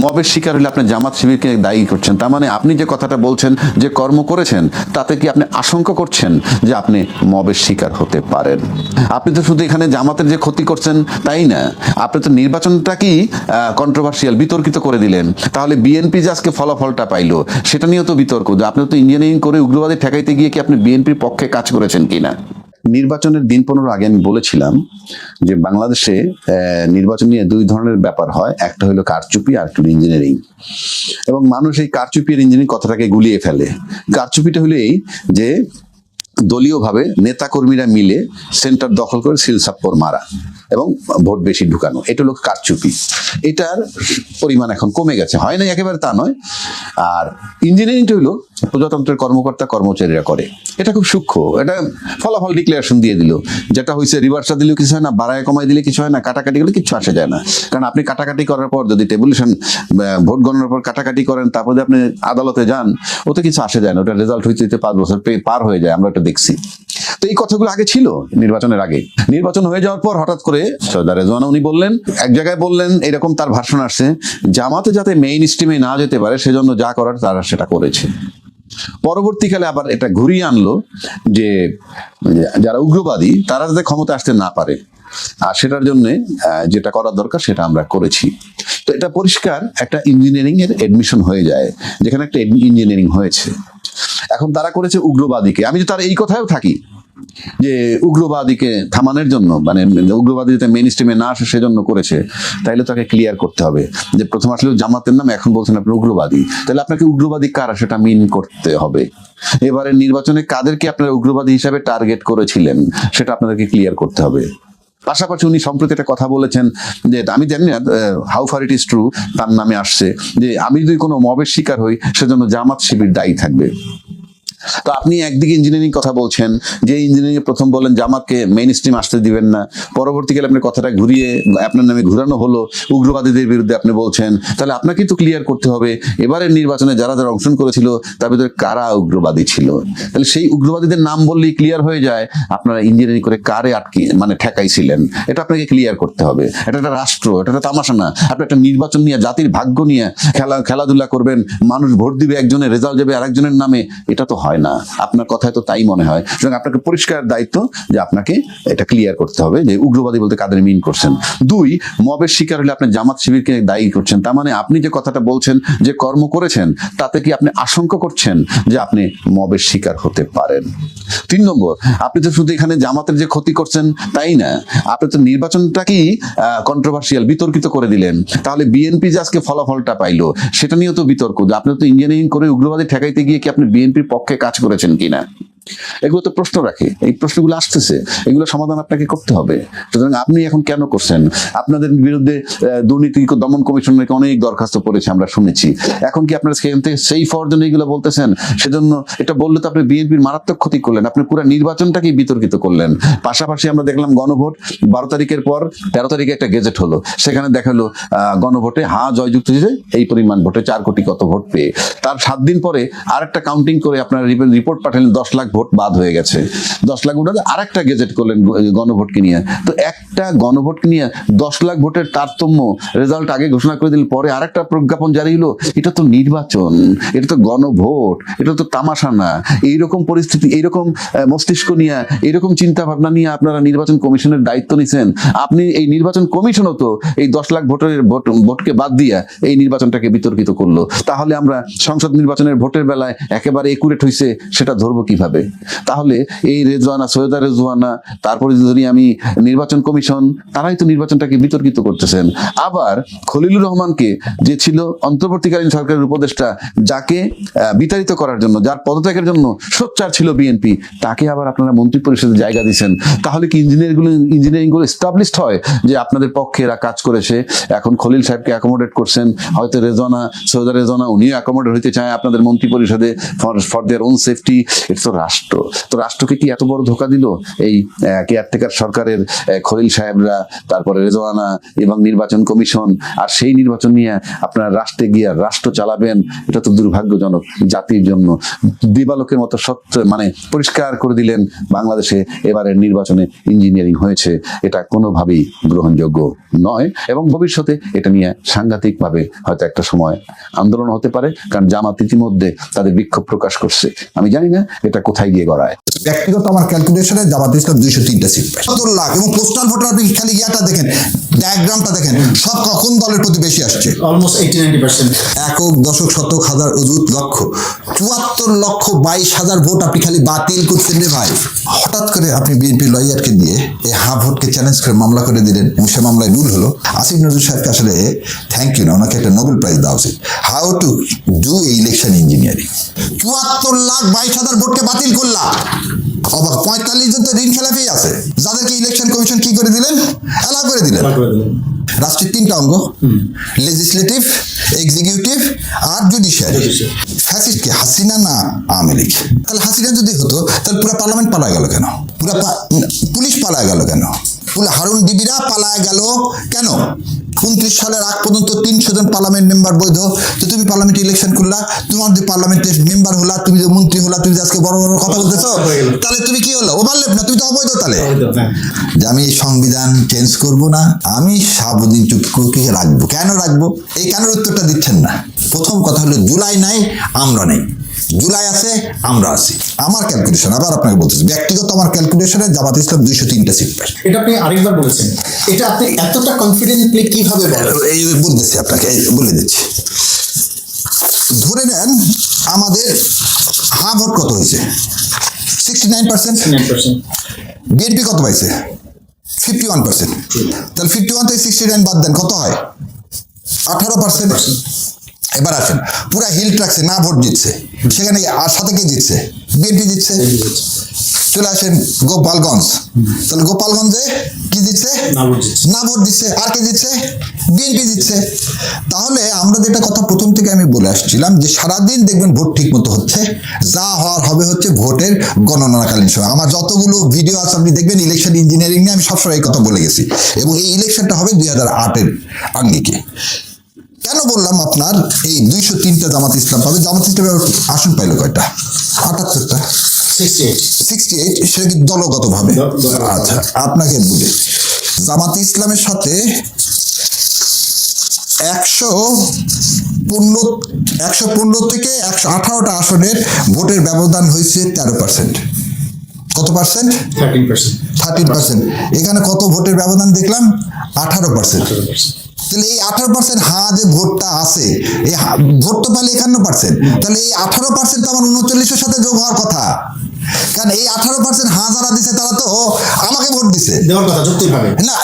মবের শিকার হলে আপনি জামাত শিবিরকে দায়ী করছেন, তার মানে আপনি যে কথাটা বলছেন যে কর্ম করেছেন তাতে কি আপনি আশঙ্কা করছেন যে আপনি মবের শিকার হতে পারেন? আপনি তো শুধু এখানে জামাতের যে ক্ষতি করছেন তাই না, আপনি তো নির্বাচনটাকেই কন্ট্রোভার্সিয়াল বিতর্কিত করে দিলেন। তাহলে বিএনপি যে আজকে ফলাফলটা পাইলো সেটা নিয়েও তো বিতর্ক, যে আপনি তো ইঞ্জিনিয়ারিং করে উগ্রবাদী ঠেকাইতে গিয়ে কি আপনি বিএনপির পক্ষে কাজ করেছেন কিনা। নির্বাচনের দিন 15 আগে আমি বলেছিলাম যে বাংলাদেশে নির্বাচন নিয়ে দুই ধরনের ব্যাপার হয়, একটা হলো কারচুপি আর একটা ইঞ্জিনিয়ারিং। এবং মানুষ এই কারচুপি আর ইঞ্জিনিয়ারিং কথাটাকে গুলিয়ে ফেলে। কারচুপিটা হলো এই যে দলীয়ভাবে নেতাকর্মীরা মিলে সেন্টার দখল করে সিলসাপ্পর মারা এবং ভোট বেশি ঢুকানো, এটা হলো কারচুপি। এটার পরিমাণ এখন কমে গেছে, হয় না একেবারে তা নয়। আর ইঞ্জিনিয়ারিংটা হলো প্রজাতন্ত্রের কর্মকর্তা কর্মচারীরা করে, এটা খুব সূক্ষ্ম। এটা ফলাফল ডিক্লারেশন দিয়ে দিল, যেটা হয়েছে রিভার্সটা দিলেও কিছু হয় না, বাড়ায় কমাই দিলে কিছু হয় না, কাটাকাটি করলে কিছু আসে যায় না। কারণ আপনি কাটাকাটি করার পর যদি টেবুলেশন ভোট গণনার পর কাটাকাটি করেন, তারপর যদি আপনি আদালতে যান, ওতে কিছু আসে যায় না, ওটা রেজাল্ট হইতে 5 বছর পার হয়ে যায়, আমরা এটা দেখছি। তো এই কথাগুলো আগে ছিল নির্বাচনের আগে। নির্বাচন হয়ে যাওয়ার পর হঠাৎ করে সৈয়দা রেজওয়ানা উনি বললেন, এক জায়গায় বললেন এরকম, তার ভাষণ আসছে, জামাতে যাতে মেইন স্ট্রিমে না যেতে পারে সেজন্য যা করার তারা সেটা করেছে। পরবর্তীকালে আবার এটা ঘুরিয়ে আনলো যে যারা উগ্রবাদী তারা যাতে ক্ষমতা আসতে না পারে, আর সেটার জন্য যেটা করার দরকার সেটা আমরা করেছি। তো এটা পরিষ্কার একটা ইঞ্জিনিয়ারিং এর এডমিশন হয়ে যায়, যেখানে একটা ইঞ্জিনিয়ারিং হয়েছে। এখন তারা করেছে উগ্রবাদীকে, আমি যদি তার এই কথায়ও থাকি যে উগ্রবাদীকে থামানোর জন্য, মানে উগ্রবাদী যাতে মেইন স্ট্রিমে না আসে সেজন্য করেছে, তাইলে তাকে ক্লিয়ার করতে হবে যে প্রথম আসলে জামাতের নাম, এখন বলছেন আপনি উগ্রবাদী, তাহলে আপনাকে উগ্রবাদী কারা সেটা মিন করতে হবে। এবারে নির্বাচনে কাদেরকে আপনারা উগ্রবাদী হিসাবে টার্গেট করেছিলেন সেটা আপনাদেরকে ক্লিয়ার করতে হবে। পাশাপাশি উনি সম্প্রতি একটা কথা বলেছেন যে, আমি জানি না how far it is true, তার নামে আসছে যে আমি যদি কোনো মবের শিকার হই সেজন্য জামাত শিবির দায়ী থাকবে। তো আপনি একদিকে ইঞ্জিনিয়ারিং কথা বলছেন, যে ইঞ্জিনিয়ারিং প্রথম বলেন জামাতকে মেইন স্ট্রিম আসতে দিবেন না, পরবর্তীকালে আপনি কথাটা ঘুরিয়ে আপনার নামে ঘুরানো হলো, উগ্রবাদীদের বিরুদ্ধে আপনি বলছেন। তাহলে আপনাকে তো ক্লিয়ার করতে হবে এবারের নির্বাচনে যারা যারা অংশগ্রহণ করেছিল তার ভিতরে কারা উগ্রবাদী ছিল। তাহলে সেই উগ্রবাদীদের নাম বললেই ক্লিয়ার হয়ে যায় আপনারা ইঞ্জিনিয়ারিং করে কারে আটকে মানে ঠেকাইছিলেন, এটা আপনাকে ক্লিয়ার করতে হবে। এটা একটা রাষ্ট্র, এটা একটা তামাশা না। আপনি একটা নির্বাচন নিয়ে, জাতির ভাগ্য নিয়ে খেলাধুলা করবেন, মানুষ ভোট দিবে, একজনের রেজাল্ট যাবে আরেকজনের নামে, এটা তো হয় না। আপনার কথায় তো তাই মনে হয়। সুতরাং আপনাকে পরিষ্কার দায়িত্ব যে আপনাকে এটা ক্লিয়ার করতে হবে যে উগ্রবাদী বলতে কাদের মিন করছেন। 2, মবের শিকার হলে আপনি জামাত শিবিরকে দায়ী করছেন, তার মানে আপনি যে কথাটা বলছেন যে কর্ম করেছেন তাতে কি আপনি আশঙ্কা করছেন যে আপনি মবের শিকার হতে পারেন। 3 নম্বর, আপনি তো শুধু এখানে জামাতের যে ক্ষতি করছেন তাই না, আপনি তো নির্বাচনটাকেই কন্ট্রোভার্সিয়াল বিতর্কিত করে দিলেন। তাহলে বিএনপি যে আজকে ফলাফলটা পাইলো সেটা নিয়েও তো বিতর্ক, যে আপনি তো ইঞ্জিনিয়ারিং করে উগ্রবাদী ঠেকাইতে গিয়ে কি আপনি বিএনপির পক্ষে কাজ করেছেন কিনা। এগুলো তো প্রশ্ন রাখে, এই প্রশ্নগুলো আসতেছে, এগুলো সমাধান আপনাকে করতে হবে। সুতরাং আপনি এখন কেন করছেন? আপনাদের বিরুদ্ধে দুর্নীতি দমন কমিশনের অনেক দরখাস্ত পড়েছে, আমরা শুনেছি। এখন কি আপনারা সেখান থেকে সেফ হওয়ার জন্য এগুলো বলতেছেন? সেজন্য এটা বললে তো আপনি বিএনপির মারাত্মক ক্ষতি করলেন, আপনি পুরো নির্বাচনটাকেই বিতর্কিত করলেন। পাশাপাশি আমরা দেখলাম গণভোট 12 তারিখের পর 13 তারিখে একটা গেজেট হলো, সেখানে দেখালো গণভোটে জয়যুক্ত হয়েছে এই পরিমাণ ভোটে 4 কোটি কত ভোট পেয়ে। তার 7 দিন পরে আরেকটা কাউন্টিং করে আপনারা রিপোর্ট পাঠালেন 10 লাখ ভোট বাদ হয়ে গেছে। 10 লাখ ভোট আরেকটা গেজেট করলেন গণভোটকে নিয়ে। তো একটা গণভোটকে নিয়ে 10 লাখ ভোটের তারতম্য রেজাল্ট আগে ঘোষণা করে দিল, পরে আরেকটা প্রজ্ঞাপন জারি হলো। এটা তো নির্বাচন, এটা তো গণভোট, এটা তো তামাশা না। এইরকম পরিস্থিতি, এইরকম মস্তিষ্ক নিয়ে, এইরকম চিন্তা ভাবনা নিয়ে আপনারা নির্বাচন কমিশনের দায়িত্ব নিছেন। আপনি এই নির্বাচন কমিশনও তো এই 10 লাখ ভোটকে বাদ দিয়া এই নির্বাচনটাকে বিতর্কিত করলো। তাহলে আমরা সংসদ নির্বাচনের ভোটের বেলায় একেবারে একুরেট হয়েছে সেটা ধরবো কিভাবে? তাহলে এই রেজওয়ানা, সৈয়দা রেজওয়ানা, তারপরে যদি আমি নির্বাচন কমিশন, তারাই তো নির্বাচনটাকে বিতর্কিত করতেছেন। আবার খলিলুর রহমানকে, যে ছিল অন্তর্বর্তীকালীন সরকারের উপদেষ্টা, যাকে বিতাড়িত করার জন্য, যার পদত্যাগের জন্য সোচ্চার ছিল বিএনপি, তাকে আবার আপনারা মন্ত্রী পরিষদে জায়গা দিচ্ছেন। তাহলে কি ইঞ্জিনিয়ারিং গুলো এস্টাবলিশড হয় যে আপনাদের পক্ষে এরা কাজ করেছে? এখন খলিল সাহেবকে অ্যাকোমোডেট করছেন, হয়তো রেজওয়ানা, সৈয়দা রেজওয়ানা উনিও অ্যাকোমোডেট হইতে চায় আপনাদের মন্ত্রী পরিষদে for their own safety. It's রাষ্ট্র। তো রাষ্ট্রকে কি এত বড় ধোঁকা দিল এই কেয়ারটেকার সরকারের খলিল সাহেবরা, তারপরে রেজওয়ানা এবং নির্বাচন কমিশন, আর সেই নির্বাচন নিয়ে আপনারা রাষ্ট্রে গিয়ে রাষ্ট্র চালাবেন? এটা তো দুর্ভাগ্যজনক জাতির জন্য। দিবালোকের মতো সত্য মানে পরিষ্কার করে দিলেন বাংলাদেশে এবারের নির্বাচনে ইঞ্জিনিয়ারিং হয়েছে, এটা কোনোভাবেই গ্রহণযোগ্য নয় এবং ভবিষ্যতে এটা নিয়ে সাংঘাতিকভাবে হয়তো একটা সময় আন্দোলন হতে পারে, কারণ জামাত ইতিমধ্যে তাদের বিক্ষোভ প্রকাশ করছে। আমি জানি না এটা কোথায় গিয়ে গড়ায়। ব্যক্তিগত আমার ক্যালকুলেশনে জামাত ইসলাম 203টা সিট পায়, 70 লাখ। এবং পোস্টাল ভোটার আপনি খালি ইয়াটা দেখেন, ডায়াগ্রামটা দেখেন, সব কোন দলের প্রতি বেশি আসছে? অলমোস্ট 80-90%। একক, দশক, শতক, হাজার, অযুত, লক্ষ, 74,22,000 ভোট আপনি খালি বাতিল করছেন রে ভাই। হঠাৎ করে আপনি বিএনপি লয়ারকে দিয়ে এই ভোটকে চ্যালেঞ্জ করে মামলা করে দিলেন এবং সে মামলায় রুল হলো। আসিফ নজরুল সাহেবকে আসলে থ্যাংক ইউ না, ওনাকে একটা নোবেল প্রাইজ দেওয়া উচিত। How to do election engineering. 74,22,000 ভোটকে বাতিল করলা। অবাক, 45 জন তো ঋণ খেলাপি আছে, যাদেরকে ইলেকশন কমিশন কি করে দিলেন? অ্যালাউ করে দিলেন। রাষ্ট্রের 3টা অঙ্গ, লেজিসলেটিভ, এক্সিকিউটিভ আর জুডিশিয়ারি। ফ্যাসিস্ট কি হাসিনা না আওয়ামী লীগ? তাহলে হাসিনা যদি হতো তাহলে পুরো পার্লামেন্ট পালায় গেল কেন? পুরো পুলিশ পালায় গেল কেন? পুরো হারুন বিবিরা পালায় গেল কেন? 29 সালের আগ পর্যন্ত 300 জন পার্লামেন্ট মেম্বার বৈধ। তো তুমি পার্লামেন্ট ইলেকশন করলা, তোমার যে পার্লামেন্টের মেম্বার হলা, তুমি যে মন্ত্রী হলা, তুমি আজকে বড় বড় কথা বলতেছো, তাহলে তুমি কি হলো? ওভারল্যাপ না, তুমি তো অবৈধ। তাহলে যে আমি সংবিধান চেঞ্জ করব না, আমি সাবধান চুক্তি রাখবো। কেন রাখবো? এই কেনের উত্তরটা দিচ্ছেন না। প্রথম কথা হলো জুলাই নাই, আমরা নেই। জুলাই আছে, আমরা আছি। আমার ক্যালকুলেশন, আবার আপনাকে বলতেছি, ব্যক্তিগত আমার ক্যালকুলেশনে জামাত ইসলাম 203টা সিট পায়। এটা আপনি আরেকবার বলেছেন, এটা আপনি এতটা কনফিডেন্টলি কিভাবে বলেন? এই বলতেছি আপনাকে, বলে দিচ্ছি। ধরে নেন আমাদের ভোট কত হয়েছে? 69%। বিএনপি কত পাইছে? 51%। তাহলে 51 থেকে 69 বাদ দেন, কত হয়? 18%। এবার আসেন, পুরা হিল ট্রাকসে না ভোট জিতছে, সেখানে আর সাথে কে জিতছে? বিএনপি জিতছে। চলে আসেন গোপালগঞ্জ, তাহলে গোপালগঞ্জে কি জিতছে? না ভোট দিচ্ছে। আর কে জিতছে? বিএনপি জিতছে। তাহলে আমরা যেটা কথা প্রথম থেকে আমি বলে আসছিলাম যে সারাদিন দেখবেন ভোট ঠিক মতো হচ্ছে, যা হওয়ার হবে হচ্ছে ভোটের গণনাকালীন সময়। আমার যতগুলো ভিডিও আছে আপনি দেখবেন ইলেকশন ইঞ্জিনিয়ারিং নিয়ে আমি সবসময় এই কথা বলে গেছি, এবং এই ইলেকশনটা হবে 2008-এর আঙ্গিকে। কেন বললাম আপনার এই 203টা জামাত ইসলাম পাবে? জামাত ইসলাম আসন পাইলো কয়টা? 78টা। 68। সেটা কি দলগত ভাবে? আচ্ছা, আপনাকে বলি, জামাত ইসলামের সাথে 115 থেকে 118টা আসনের ভোটের ব্যবধান হয়েছে 13%। কত পার্সেন্ট? 13%। এখানে কত ভোটের ব্যবধান দেখলাম? 18%। তাহলে এই 18% যে ভোটটা আছে, এই ভোট তো পাইলে 51%। তাহলে এই 18% তো আমার 39-এর সাথে যোগ হওয়ার কথা, কারণ এই 18% যারা দিছে তারা তো আমাকে ভোট দিছে না,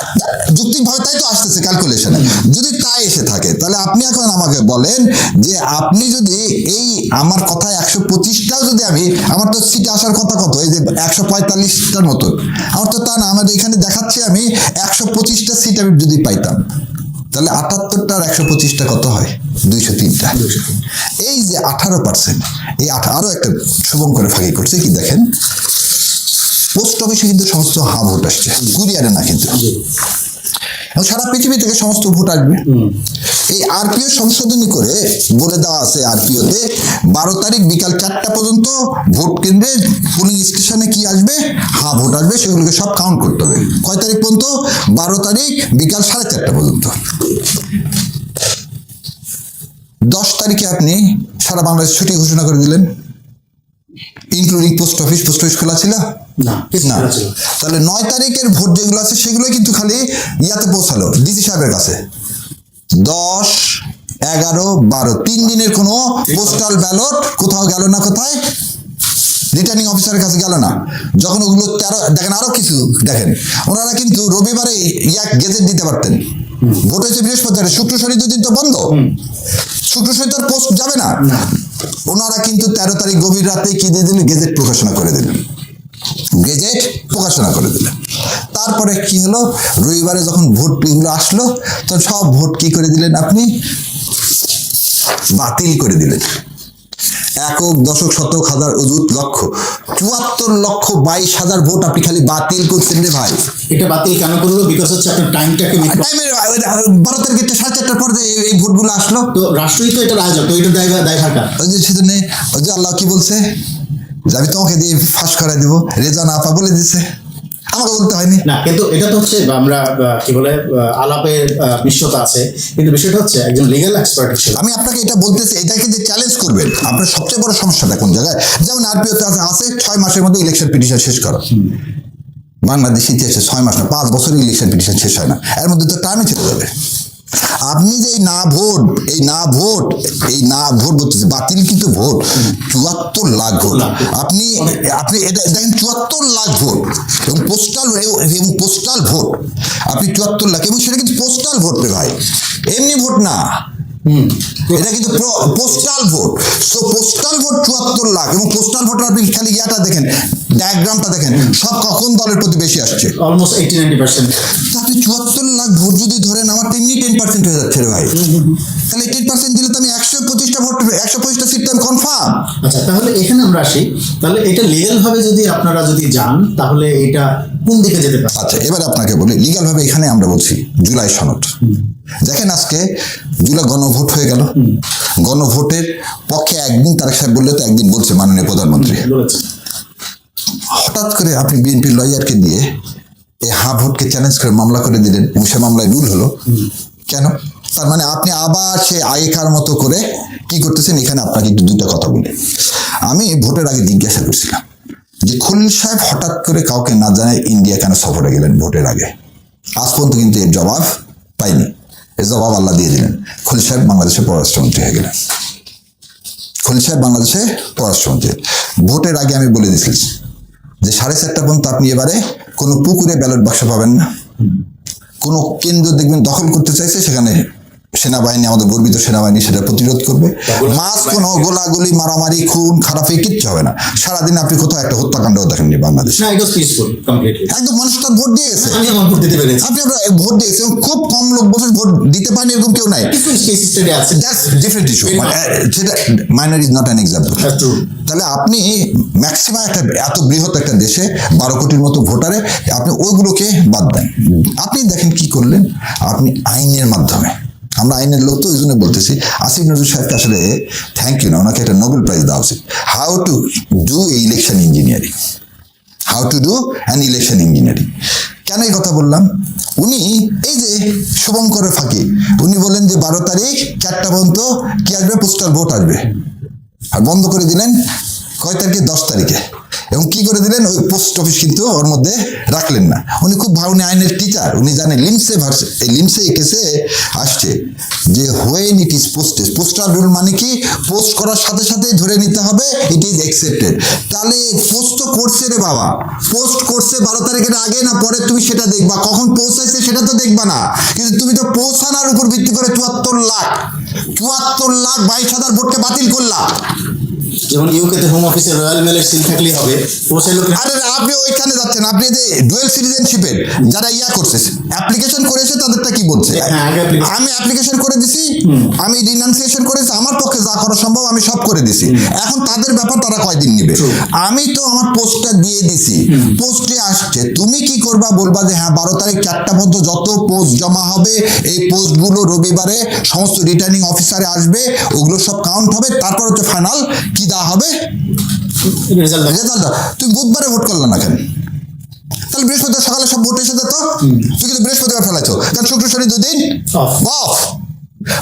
যুক্তিকভাবে তাই তো আসতেছে ক্যালকুলেশনে। যদি তাই এসে থাকে তাহলে আপনি এখন আমাকে বলেন যে আপনি যদি এই আমার কথায় 125টাও যদি আমার তো সিটে আসার কথা কত? এই যে 145টার মতো, আমার তো তা না, আমাদের এখানে দেখাচ্ছি আমি 125টা সিট আমি যদি পাইতাম, তাহলে 78টার 125টা কত হয়? 203টা। এই যে 18%, এই আরো একটা শুভঙ্করে ফাঁকি করছে কি দেখেন, পোস্ট অফিসে কিন্তু সমস্ত ভোট আসছে, কুরিয়ারে না কিন্তু। সারা পৃথিবী থেকে সমস্ত ভোট আসবে। এই আরপিও সংশোধনী করে বলে দেওয়া আছে, আরপিওতে 12 তারিখ বিকাল 4টা পর্যন্ত ভোট কেন্দ্রে পোলিং স্টেশনে কি আসবে? ভোট আসবে, সেগুলোকে সব কাউন্ট করতে হবে। কয় তারিখ পর্যন্ত? 12 তারিখ বিকাল 4:30টা পর্যন্ত। 10 তারিখে আপনি সারা বাংলাদেশ ছুটি ঘোষণা করে দিলেন, ইনক্লুডিং পোস্ট অফিস খোলা ছিল না। তাহলে 9 তারিখের ভোট যেগুলো আছে সেগুলো কিন্তু খালি ইয়াতে পৌঁছালো, ডিসি সাহেবের কাছে। 10, 11, 12 3 দিনের কোনো পোস্টাল ব্যালট কোথাও গেল না। কোথায়? রিটার্নিং অফিসারের কাছে গেল না। যখন ওগুলো 13 দেখেন, আরো কিছু দেখেন, ওনারা কিন্তু রবিবারে গেজেট দিতে পারতেন। ভোট হয়েছে বৃহস্পতিবার, শুক্র শনি 2 দিন তো বন্ধ, শুক্র শনি তো পোস্ট যাবে না। ওনারা কিন্তু 13 তারিখ গভীর রাতে কি দিয়ে দিলেন? গেজেট প্রকাশনা করে দিলেন। তারপরে কি হলো? রবিবারে যখন ভোট এগুলো আসলো, তখন সব ভোট কি করে দিলেন? আপনি বাতিল করে দিলেন। একক দশক শতক হাজার অযুত লক্ষ 74,22,000 ভোট আপনি খালি বাতিল করছেন রে ভাই। এটা বাতিল কেন করলো? বিকজ হচ্ছে আপনার টাইমটাকে টাইমের 12 তারিখে 4:30টার পর যে এই ভোটগুলো আসলো, তো রাষ্ট্রই তো এটা আয়োজক, তো এটা দায়ভার কার? ওই যে সেজন্য ওই যে আল্লাহ কি বলছে যে আমি তোমাকে দিয়ে ফাঁস করাই দিব, রেজা না আপা বলে দিছে, আমাকে বলতে হয়নি। না, কিন্তু এটা তো হচ্ছে আমরা কি বলে আলাপের মিশ্রতা আছে, কিন্তু বিষয়টা হচ্ছে একজন লিগ্যাল এক্সপার্ট হিসেবে আমি আপনাকে এটা বলতেছি, এটাকে যে চ্যালেঞ্জ করবেন আপনার সবচেয়ে বড় সমস্যাটা কোন জায়গায়? যেমন আরপিওতে আছে 6 মাসের মধ্যে ইলেকশন পিটিশন শেষ করা। বাংলাদেশ ইতিহাসে 6 মাস না 5 বছরের ইলেকশন পিটিশন শেষ হয় না, এর মধ্যে তো টাইমে চলে যাবে। আপনি যে এই না ভোট বলতেছে বাতিল, কিন্তু ভোট 74 লাখ ভোট। আপনি এটা দেখেন 74 লাখ ভোট এবং পোস্টাল ভোট আপনি 74 লাখ, এবং সেটা কিন্তু পোস্টাল ভোট রে ভাই, এমনি ভোট না, এটা কিন্তু postal vote. So postal vote 74 lakh, এবং পোস্টাল ভোটের আপনি খালি ইয়াটা দেখেন, ডায়াগ্রামটা দেখেন, সব কোন দলের প্রতি বেশি আসছে? অলমোস্ট 80-90%। আপনি 74 লাখ ভোট যদি ধরেন, আমার তেমনি 10% হয়ে যাচ্ছে রে ভাই। তাহলে 10% দিলে তো আমি 125টা ভোট, 125টা সিট আমি কনফার্ম। আচ্ছা, তাহলে এখানে আমরা আসি, তাহলে এটা লিগ্যাল ভাবে যদি আপনারা যদি যান, তাহলে এটা কোন দিকে যেতে পারে? আচ্ছা, এবার আপনাকে বলি লিগ্যাল ভাবে। এখানে আমরা বলছি জুলাই সনদ। দেখেন আজকে জুলাই গণভোট হয়ে গেল, গণভোটের পক্ষে একদিন তারেক সাহেব বললে তো একদিন বলছে মাননীয় প্রধানমন্ত্রী। হঠাৎ করে আপনি বিএনপির লয়ারকে দিয়ে এই ভোটকে চ্যালেঞ্জ করে মামলা করে দিলেন, এবং সে মামলায় রুল হলো কেন? তার মানে আপনি আবার সে আগেকার মতো করে কি করতেছেন? এখানে আপনাকে একটু দুটো কথা বলি। আমি ভোটের আগে জিজ্ঞাসা করছিলাম যে খলিল সাহেব হঠাৎ করে কাউকে না জানায় ইন্ডিয়া কেন সফরে গেলেন ভোটের আগে? আজ পর্যন্ত কিন্তু এর জবাব পাইনি। এর জবাব আল্লাহ দিয়ে দিলেন। খলিল সাহেব বাংলাদেশের পররাষ্ট্রমন্ত্রী হয়ে গেলেন। খলিল সাহেব বাংলাদেশে পররাষ্ট্রমন্ত্রী। ভোটের আগে আমি বলে দিয়েছি যে 4:30 পর্যন্ত আপনি এবারে কোনো পুকুরে ব্যালট বাক্স পাবেন না। কোনো কেন্দ্র দেখবেন দখল করতে চাইছে, সেখানে সেনাবাহিনী, আমাদের গর্বিত সেনাবাহিনী সেটা প্রতিরোধ করবে। মাস কোনো গোলাগুলি, মারামারি, খুন খারাপি কিচ্ছু হবে না। সারাদিন আপনি কোথাও একটা হত্যাকাণ্ডও দেখেননি বাংলাদেশ। না, এটা পিসফুল কমপ্লিটলি। একদম মানুষ তার ভোট দিয়ে গেছে। আমি আমার ভোট দিতে পেরেছি। আপনি ভোট দিয়েছে, খুব কম লোক বছর ভোট দিতে পারেনি এরকম কেউ নাই। কিছু কেস স্টাডি আছে, দ্যাটস ডিফারেন্ট ইস্যু। সেটা minor is not an example. তাহলে আপনি ম্যাক্সিমাম একটা এত বৃহৎ একটা দেশে 12 কোটির মতো ভোটারে আপনি ওইগুলোকে বাদ দেন। আপনি দেখেন কি করলেন আপনি আইনের মাধ্যমে। আমরা আইনের লোক তো, ওই জন্য বলতেছি আসিফ নজরুল সাহেবকে আসলে থ্যাংক ইউ না, ওনাকে একটা নোবেল প্রাইজ দেওয়া উচিত। How to do election engineering, কেন এই কথা বললাম? উনি এই যে শুভঙ্করের ফাঁকি, উনি বলেন যে 12 তারিখ 4টা পর্যন্ত কি আসবে? পোস্টাল ভোট আসবে। আর বন্ধ করে দিলেন কয় তারিখে? 10 তারিখে। এবং কি করে দিলেন? ওই পোস্ট অফিস কিন্তু ওর মধ্যে রাখলেন না। উনি খুব ভালো, উনি আইনের টিচার, উনি জানেন লিমসে এই কেসে আসছে যে when it is posted, postal rule মানে কি? পোস্ট করার সাথে সাথে ধরে নিতে হবে ইট ইজ অ্যাকসেপ্টেড। তাহলে পোস্ট তো করছে রে বাবা, পোস্ট করছে 12 তারিখের আগে না পরে, তুমি সেটা দেখবা। কখন পৌঁছাইছে সেটা তো দেখবা না, কিন্তু তুমি তো পৌঁছানোর উপর ভিত্তি করে 74 লাখ 22,000 ভোটকে বাতিল করলা। যেমন ইউকেতে হোম অফিসে রয়্যাল মেলের সিল থাকলেই হবে, পৌঁছাইলো। আরে আপনি ওইখানে যাচ্ছেন, আপনি যে ডুয়েল সিটিজেনশিপের যারা করছে, অ্যাপ্লিকেশন করেছে, তাদেরটা কি বলছে? আমি অ্যাপ্লিকেশন করে দিছি, আমি রিনাউন্সিয়েশন করেছি, আমার পক্ষে যা করা সম্ভব আমি সব করে দিছি। এখন তাদের ব্যাপার, তারা কয়দিন নেবে। আমি তো আমার পোস্টটা দিয়ে দিছি, পোস্টে আসছে। তুমি কি করবা? বলবা যে হ্যাঁ 12 তারিখ 4টা পর্যন্ত যত পোস্ট জমা হবে, এই পোস্টগুলো রবিবারে সমস্ত রিটার্নিং অফিসারে আসবে, ওগুলো সব কাউন্ট হবে, তারপর হচ্ছে ফাইনাল কি দেওয়া হবে রেজাল্ট। তুমি বুধবারে ভোট করলে না কেন? তাহলে বৃহস্পতিবার সকালে সব ভোট এসে যেত। তুই কিন্তু বৃহস্পতিবার ফেলাইছো, কারণ শুক্র শনি 2 দিন অফ।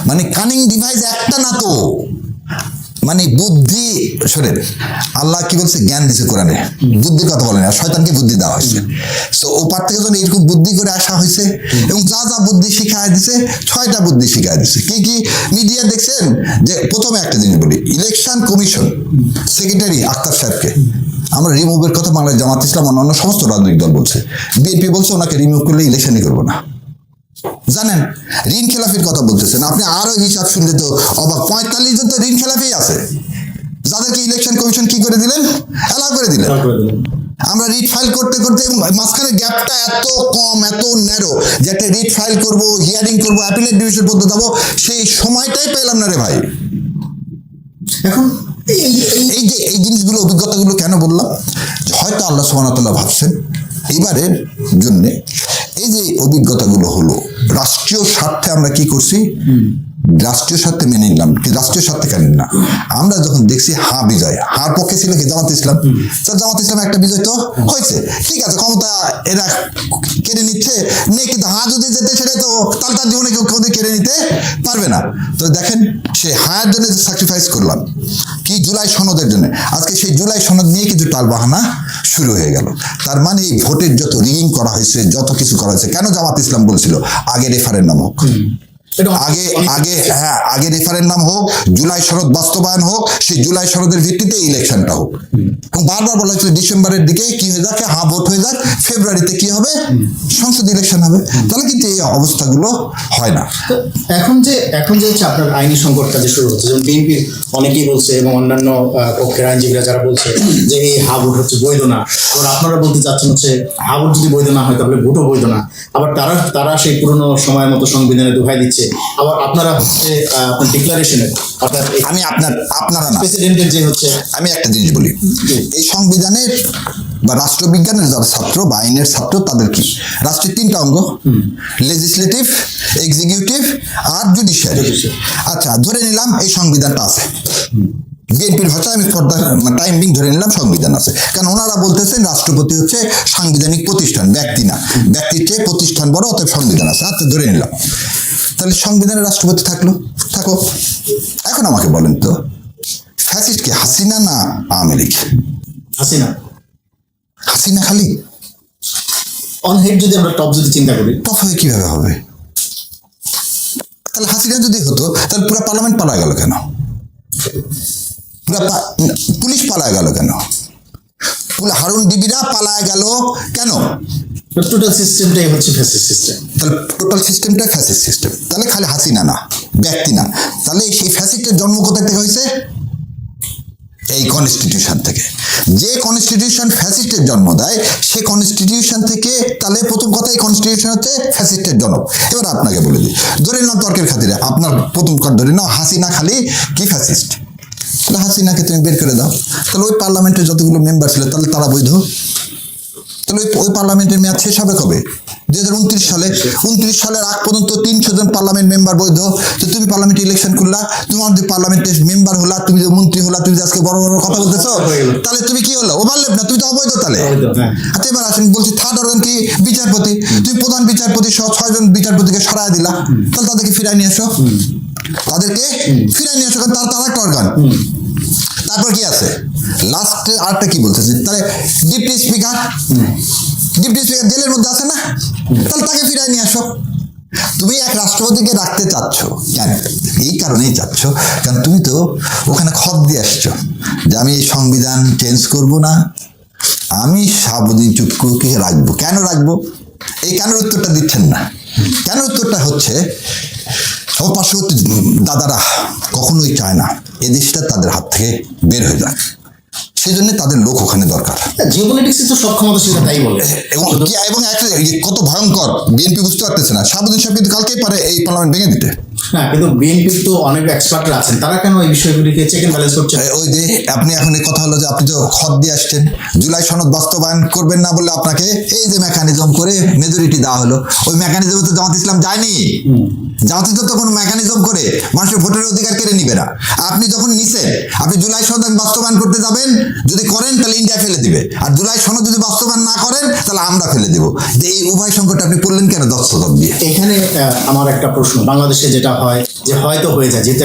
মানে কানিং ডিভাইস একটা না তো, মানে বুদ্ধি। শোনেন, আল্লাহ কি বলছে? জ্ঞান দিছে কোরআনে, বুদ্ধির কথা বলেন। আর শয়তানকে বুদ্ধি দেওয়া হয়েছে। তো ওপার থেকে যখন এরকম বুদ্ধি করে আসা হয়েছে, এবং যা যা বুদ্ধি শিখায় দিছে, 6টা বুদ্ধি শিখায় দিছে। কি কি? মিডিয়া দেখছেন যে প্রথমে একটা জিনিস বলি, ইলেকশন কমিশন সেক্রেটারি আক্তার সাহেবকে আমরা রিমুভের কথা বাংলাদেশ জামাত ইসলাম অন্যান্য সমস্ত রাজনৈতিক দল বলছে। বিএনপি বলছে ওনাকে রিমুভ করলে ইলেকশনই করবো না। জানেন, ঋণ খেলাফির কথা বলতেছেন আপনি। আরো হিসাব শুনলে তো অবাক, 45 জন তো ঋণ খেলাফি আছে, যাদেরকে ইলেকশন কমিশন কি করে দিলেন? অ্যালাউ করে দিলেন। আমরা রিট ফাইল করতে করতে, মাঝখানে গ্যাপটা এত কম, এত ন্যারো, যে একটা রিট ফাইল করবো, হিয়ারিং করবো, অ্যাপিলেট ডিভিশন পর্যন্ত যাবো, সেই সময়টাই পেলাম না রে ভাই। এখন এই জিনিসগুলো অভিজ্ঞতাগুলো কেন বললাম, হয়তো আল্লাহ সুবহানাহু ওয়া তাআলা ভাবছেন এবারের জন্য এই যে অভিজ্ঞতাগুলো হলো, রাষ্ট্রীয় স্বার্থে আমরা কি করছি, রাষ্ট্রীয় স্বার্থে মেনে নিলাম, রাষ্ট্রীয় স্বার্থে কেন না। আমরা যখন দেখছি বিজয়, পক্ষে ছিল কি জামাত ইসলাম, জামাত ইসলাম একটা বিজয় তো হয়েছে, ঠিক আছে, ক্ষমতা এরা কেড়ে নিচ্ছে নেই, কিন্তু যদি যেতে সেটা তো তার জীবনে কেউ কেড়ে নিতে পারবে না। তো দেখেন সে জন্য যে স্যাক্রিফাইস করলাম কি জুলাই সনদের জন্য, আজকে সেই জুলাই সনদ নিয়ে কিছু টালবাহানা শুরু হয়ে গেল। তার মানে এই ভোটের যত রিগিং করা হয়েছে, যত কিছু করা হয়েছে, কেন জামাত ইসলাম বলছিল আগে রেফারেন্ডাম হোক, আগে রেফারেন্ডাম হোক, জুলাই সনদ বাস্তবায়ন হোক, সেই জুলাই সনদের ভিত্তিতে ইলেকশনটা হোক। এবং বারবার বলা হয়েছিল ডিসেম্বরের দিকে কি হয়ে যাক, ভোট হয়ে যাক, ফেব্রুয়ারিতে কি হবে, সংসদ ইলেকশন হবে। তাহলে কিন্তু এই অবস্থাগুলো হয় না। এখন যে হচ্ছে আপনার আইনি সংকটটা যে শুরু হচ্ছে, যেমন বিএনপির অনেকেই বলছে এবং অন্যান্য পক্ষের আইনজীবীরা যারা বলছে যে এই ভোট হচ্ছে বৈধ না, আবার আপনারা বলতে চাচ্ছেন হচ্ছে ভোট যদি বৈধ না হয় তাহলে ভোটও বৈধ না, আবার তারা সেই পুরনো সময়ের মতো সংবিধানে দোহাই দিচ্ছে, আবার আপনারা হচ্ছে আপনার ডিক্লারেশনে আপনারা না প্রেসিডেন্টের যে হচ্ছে। আমি একটা জিনিস বলি, এই সংবিধানের বা রাষ্ট্রবিজ্ঞানের যারা ছাত্র বা আইনের ছাত্র তাদের কি রাষ্ট্রের 3টা অঙ্গ, লেজিসলেটিভ, এক্সিকিউটিভ আর জুডিশিয়ারি। আচ্ছা, ধরে নিলাম এই সংবিধানটা আছে, বিএনপির ভাষায় আমি টাইম বিং ধরে নিলাম সংবিধান আছে, কারণ ওনারা বলতেছেন রাষ্ট্রপতি হচ্ছে সাংবিধানিক প্রতিষ্ঠান, ব্যক্তি না, ব্যক্তির চেয়ে প্রতিষ্ঠান বড়, অতএব সংবিধান আছে। আচ্ছা, ধরে নিলাম, তাহলে সংবিধানের রাষ্ট্রপতি থাকো। এখন আমাকে বলেন তো, ফ্যাসিস্ট কি হাসিনা না আওয়ামী লীগ? হাসিনা খালি অন হেড, যদি আমরা টপ যদি চিন্তা করি, টপ হয়ে কিভাবে হবে? তাহলে হাসিনা যদি হতো তাহলে পুরো পার্লামেন্ট পালা গেল কেন, পুলিশ পালায় গেল কেন, হারুন বিবিরা পালায় গেল কেন? টোটাল সিস্টেমটাই হচ্ছে ফ্যাসিস্ট সিস্টেম। তাহলে টোটাল সিস্টেমটাই ফ্যাসিস্ট সিস্টেম। তাহলে খালি হাসিনা না, ব্যক্তি না, তাহলে সেই ফ্যাসিস্টের জন্ম কোথা থেকে হয়েছে? এই কনস্টিটিউশন থেকে। যে কনস্টিটিউশন ফ্যাসিস্টের জন্ম দেয়, সে কনস্টিটিউশন থেকে, তাহলে প্রথম কথা এই কনস্টিটিউশন হচ্ছে ফ্যাসিস্টের জনক। এবার আপনাকে বলে দিই, ধরে নিলাম তর্কের খাতিরে, আপনার প্রথম কথা ধরে নাও হাসিনা খালি কি ফ্যাসিস্ট, তাহলে হাসিনাকে তুমি বের করে দাও, তাহলে ওই পার্লামেন্টের যতগুলো মেম্বার ছিল তাহলে তারা বৈধ। তাহলে ওই পার্লামেন্টের মেয়াদ শেষ হবে কবে? 2029 সালে। 29 সালের আগ পর্যন্ত 300 জন পার্লামেন্ট মেম্বার বৈধ। তো তুমি পার্লামেন্টে ইলেকশন করলা, তোমার যে পার্লামেন্টের মেম্বার হলা, তুমি যে মন্ত্রী হলা, তুমি আজকে বড় বড় কথা বলতেছো, তাহলে তুমি কি হলো? ওভারল্যাপ না, তুমি তো অবৈধ। তাহলে আচ্ছা, এবার আসেন, বলছি থার্ড অর্গান কি? বিচারপতি। তুমি প্রধান বিচারপতি সহ 6 জন বিচারপতিকে সরায় দিলা, তাহলে তাদেরকে ফিরাই নিয়ে আসো, কারণ তারা একটা অর্গান। তারপর কি আছে লাস্টে আরেকটা কি বলতেছে, তাহলে ডিপটি স্পিকার জেলের মধ্যে আছে না, তাহলে তাকে ফিরাই নিয়ে আসো। তুমি এক রাষ্ট্রপতিকে রাখতে চাচ্ছ কেন? এই কারণেই চাচ্ছ, কারণ তুমি তো ওখানে খত দিয়ে আসছো যে আমি এই সংবিধান চেঞ্জ করব না, আমি শাহাবুদ্দিন চুপ্পুকে রাখবো। কেন রাখবো? এই কেন উত্তরটা দিচ্ছেন না। কেন উত্তরটা হচ্ছে, ও পার্শ্ববর্তী দাদারা কখনোই চায় না এ দেশটা তাদের হাত থেকে বের হয়ে যাক, সেই জন্য তাদের লোক ওখানে দরকার। জিওপলিটিক্সে তো সব ক্ষমতাশীল তাই বলে, এবং একটা কত ভয়ঙ্কর, বিএনপি বুঝতে পারতেছে না। শাহাবুদ্দিন সাহেব কিন্তু কালকেই পারে এই পার্লামেন্ট ভেঙে দিতে। না, কিন্তু বিএনপির তো অনেক এক্সপার্টরা আছেন, তারা কেন এই বিষয়গুলিকে চেক এন্ড ব্যালেন্স করছে? ওই যে আপনি এখন এই কথা হলো যে আপনি তো খত দিয়ে আসছেন, জুলাই সনদ বাস্তবায়ন করবেন না বলে আপনাকে এই যে মেকানিজম করে মেজরিটি দেওয়া হলো, ওই মেকানিজমে তো জামাত ইসলাম যায়নি। জামাত ইসলাম তো কোনো মেকানিজম করে মানুষের ভোটের অধিকার কেড়ে নিবে না। আপনি যখন নিছেন, আপনি জুলাই সনদ বাস্তবায়ন করতে যাবেন, যদি করেন তাহলে ইন্ডিয়া ফেলে দিবে, আর জুলাই সনদ যদি বাস্তবায়ন না করেন তাহলে আমরা ফেলে দেবো। এই উভয় সংকটে আপনি পড়লেন কেন দস্তদব দিয়ে? এখানে আমার একটা প্রশ্ন, বাংলাদেশে যেটা হয় যে হয়তো হয়ে যায়, যেহেতু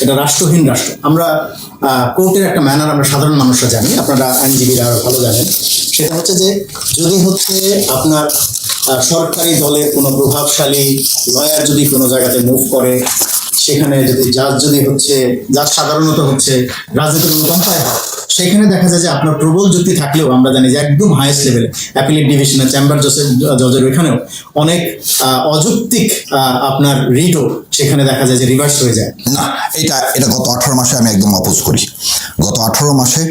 এটা রাষ্ট্রহীন রাষ্ট্র, আমরা কোর্টের একটা ম্যানার আমরা সাধারণ মানুষরা জানি, আপনারা আইনজীবীরা আরো ভালো জানেন, সেটা হচ্ছে যে যদি হচ্ছে আপনার সরকারি দলের কোনো প্রভাবশালী লয়ার যদি কোনো জায়গাতে মুভ করে, সেখানে যদি জাজ সাধারণত হচ্ছে রাজনীতির অনুকম্পায় হয়, সেখানে দেখা যায় যে আপনার প্রবল যুক্তি থাকলেও আমরা জানি যে একদম হাইয়েস্ট লেভেলে অ্যাপিলেট ডিভিশনের চেম্বার জজের ওইখানেও অনেক অযৌক্তিক আপনার রিটও সেখানে দেখা যায় যে রিভার্স হয়ে যায়। না, এটা গত 18 মাসে আমি একদম অপোজ করি। গত 18 মাসে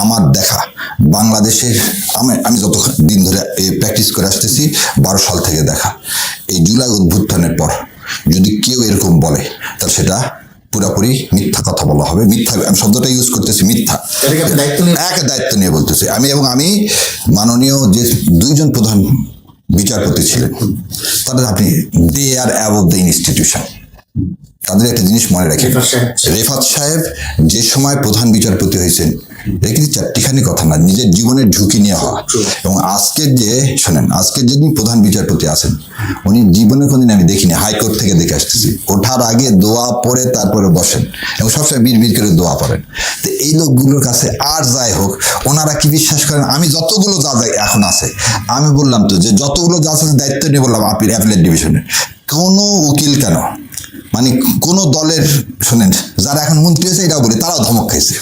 আমার দেখা বাংলাদেশের, আমি যত দিন ধরে প্র্যাকটিস করে আসতেছি, 12 সাল থেকে দেখা, এই জুলাই অভ্যুত্থানের পর যদি কেউ এরকম বলে তাহলে সেটা পুরোপুরি মিথ্যা কথা বলা হবে। মিথ্যা, আমি শব্দটা ইউজ করতেছি, মিথ্যা। এটাকে আপনি দায়িত্ব নিয়ে এক দায়িত্ব নিয়ে বলতেছি আমি মাননীয় যে দুইজন প্রধান বিচারপতি ছিলেন, তাদের আপনি দে আর অ্যাবভ দ্য ইনস্টিটিউশন। তাদের একটা জিনিস মনে রাখি, রেফাত সাহেব যে সময় প্রধান বিচারপতি হয়েছেন, এটা কিন্তু চারটিখানি কথা না, নিজের জীবনের ঝুঁকি নিয়ে হওয়া। এবং আজকের যে শোনেন, আজকের যিনি প্রধান বিচারপতি আছেন, উনি জীবনে কোনদিন আমি দেখিনি, হাইকোর্ট থেকে দেখে আসতেছি, ওঠার আগে দোয়া পড়ে তারপরে বসেন এবং সবসময় বিড় করে দোয়া পড়েন। তো এই লোকগুলোর কাছে আর যাই হোক, ওনারা কি বিশ্বাস করেন, আমি যতগুলো যা এখন আছে, আমি বললাম তো যে যতগুলো যা আছে দায়িত্ব নিয়ে বললাম অ্যাপিলেট ডিভিশনের, কোনো উকিল কেন, মানে কোন দলের, শোনেন, যারা এখন মন্ত্রী হয়েছে এটাও বলি, তারাও ধমক খাইছে।